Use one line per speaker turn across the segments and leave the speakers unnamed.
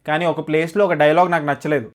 కానీ ఒక ప్లేస్లో ఒక డైలాగ్ నాకు నచ్చలేదు.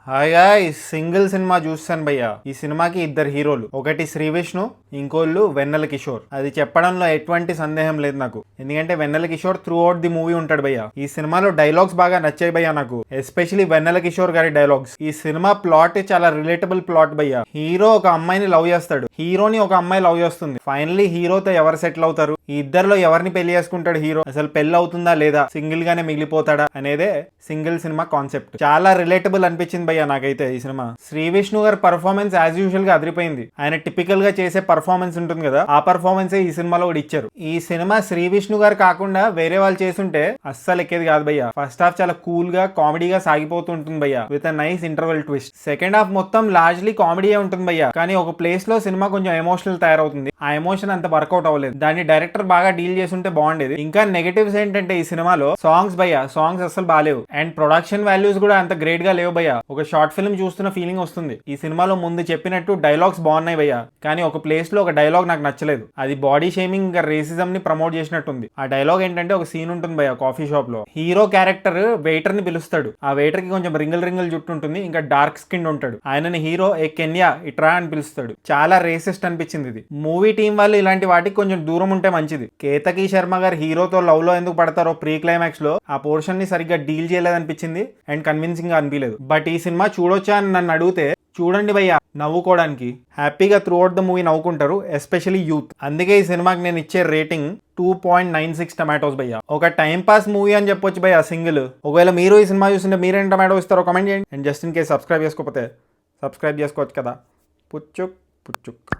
హాయిగా ఈ సింగిల్ సినిమా చూస్తాను భయ్య. ఈ సినిమాకి ఇద్దరు హీరోలు, ఒకటి శ్రీ విష్ణు, ఇంకోళ్ళు వెన్నెల కిషోర్. అది చెప్పడంలో ఎటువంటి సందేహం లేదు నాకు, ఎందుకంటే Vennela Kishore throughout the movie ఉంటాడు భయ్య. ఈ సినిమాలో డైలాగ్స్ బాగా నచ్చాయి భయ్య నాకు, ఎస్పెషలీ వెన్నెల కిషోర్ గారి డైలాగ్స్. ఈ సినిమా ప్లాట్ చాలా రిలేటబుల్ ప్లాట్ భయ్య. హీరో ఒక అమ్మాయిని లవ్ చేస్తాడు, హీరోని ఒక అమ్మాయి లవ్ చేస్తుంది. ఫైనలీ హీరోతో ఎవరు సెటిల్ అవుతారు, ఈ ఇద్దరిలో ఎవరిని పెళ్లి చేసుకుంటాడు హీరో, అసలు పెళ్లి అవుతుందా లేదా, సింగిల్ గానే మిగిలిపోతాడా అనేదే సింగిల్ సినిమా కాన్సెప్ట్. చాలా రిలేటబుల్ అనిపించింది భయ్య నాకైతే ఈ సినిమా. శ్రీ విష్ణు గారి పర్ఫార్మెన్స్ యాజ్ యూజువల్ గా అదిరిపోయింది. ఆయన టిపికల్ గా చేసే పర్ఫార్మెన్స్ ఉంటుంది కదా, ఆ పర్ఫార్మెన్స్ ఈ సినిమాలో కూడా ఇచ్చారు. ఈ సినిమా శ్రీ విష్ణు గారు కాకుండా వేరే వాళ్ళు చేస్తుంటే అస్సలు ఎక్కేది కాదు భయ్య. ఫస్ట్ హాఫ్ చాలా కూల్ గా కామెడీగా సాగిపోతుంటుంది భయ్య, with a nice interval twist. Second half మొత్తం లార్జ్లీ కామెడీయే ఉంటుంది భయ్య, కానీ ఒక ప్లేస్ లో సినిమా కొంచెం ఎమోషనల్ తయారవుతుంది. ఆ ఎమోషన్ అంత వర్కౌట్ అవ్వలేదు, దాన్ని డైరెక్టర్ బాగా డీల్ చేస్తుంటే బాగుండేది. ఇంకా నెగటివ్స్ ఏంటంటే ఈ సినిమాలో సాంగ్స్ భయ్య, సాంగ్స్ అసలు బాగాలేవు, అండ్ ప్రొడక్షన్ వాల్యూస్ కూడా అంత గ్రేట్ గా లేవు భయ్య. ఒక షార్ట్ ఫిల్మ్ చూస్తున్న ఫీలింగ్ వస్తుంది. ఈ సినిమాలో ముందు చెప్పినట్టు డైలాగ్స్ బాగున్నాయి భయ్య, కానీ ఒక ప్లేస్ లో ఒక డైలాగ్ నాకు నచ్చలేదు. అది బాడీ షేమింగ్ ఇంకా రేసిజం ని ప్రమోట్ చేసినట్టుంది. ఆ డైలాగ్ ఏంటంటే, ఒక సీన్ ఉంటుంది భయ్య కాఫీ షాప్ లో, హీరో క్యారెక్టర్ వెయిటర్ ని పిలుస్తాడు. ఆ వెయిటర్ కి కొంచెం రింగిల్ జుట్టు ఉంటుంది, ఇంకా డార్క్ స్కిన్ ఉంటాడు. ఆయనని హీరో ఏ కెన్యా ఇట్రా అని పిలుస్తాడు. చాలా రేసిస్ట్ అనిపించింది ఇది. మూవీ టీం వాళ్ళు ఇలాంటి వాటికి కొంచెం దూరం ఉంటే మంచిది. కేతకీ శర్మ గారు హీరోతో లవ్ లో ఎందుకు పడతారో ప్రీ క్లైమాక్స్ లో ఆ పోర్షన్ ని సరిగ్గా డీల్ చేయలేదనిపించింది, అండ్ కన్విన్సింగ్ గా అనిపించలేదు. బట్ ఈ సినిమా చూడొచ్చా అని నన్ను అడిగితే చూడండి భయ్య, నవ్వుకోవడానికి హ్యాపీగా త్రూ అవుట్ ద మూవీ నవ్వుకుంటారు, ఎస్పెషలీ యూత్. అందుకే ఈ సినిమాకి నేను ఇచ్చే రేటింగ్ 2.96 టమాటోస్ భయ్య. ఒక టైం పాస్ మూవీ అని చెప్పొచ్చు భయ్య సింగిల్. ఒకవేళ మీరు ఈ సినిమా చూస్తుంటే మీరేం టమాటో ఇస్తారో కామెంట్ చేయండి. And just in case subscribe చేసుకోకపోతే సబ్స్క్రైబ్ చేసుకోవచ్చు కదా. పుచ్చుక్ పుచ్చుక్.